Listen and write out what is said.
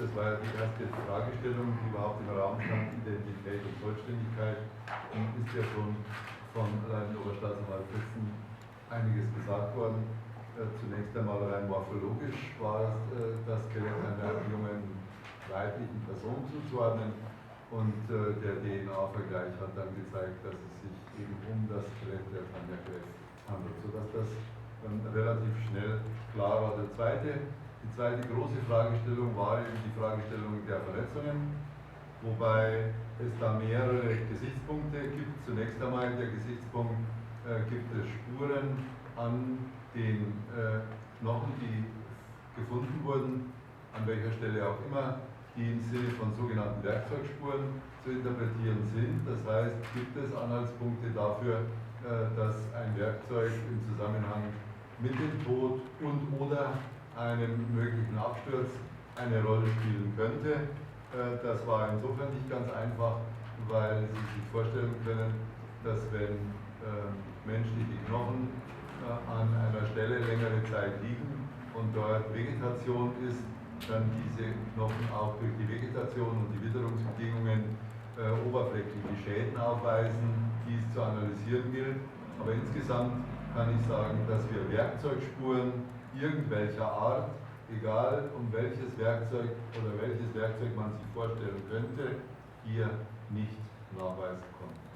das war ja die erste Fragestellung, die überhaupt im Raum stand, Identität und Vollständigkeit, und ist ja schon von allein Oberstaatsanwalt Fritzen einiges gesagt worden. Zunächst einmal rein morphologisch war das Skelett einer jungen weiblichen Person zuzuordnen, und der DNA-Vergleich hat dann gezeigt, dass es sich eben um das Skelett der Tanja Greff handelt, sodass das relativ schnell klar war. Die zweite große Fragestellung war eben die Fragestellung der Verletzungen, wobei es da mehrere Gesichtspunkte gibt. Zunächst einmal der Gesichtspunkt, gibt es Spuren an den Knochen, die gefunden wurden, an welcher Stelle auch immer, die im Sinne von sogenannten Werkzeugspuren zu interpretieren sind. Das heißt, gibt es Anhaltspunkte dafür, dass ein Werkzeug im Zusammenhang mit dem Tod und oder einem möglichen Absturz eine Rolle spielen könnte. Das war insofern nicht ganz einfach, weil Sie sich vorstellen können, dass wenn menschliche Knochen an einer Stelle längere Zeit liegen und dort Vegetation ist, dann diese Knochen auch durch die Vegetation und die Witterungsbedingungen oberflächliche Schäden aufweisen, die es zu analysieren gilt. Aber insgesamt kann ich sagen, dass wir Werkzeugspuren irgendwelcher Art, egal um welches Werkzeug oder welches Werkzeug man sich vorstellen könnte, hier nicht nachweisen konnten.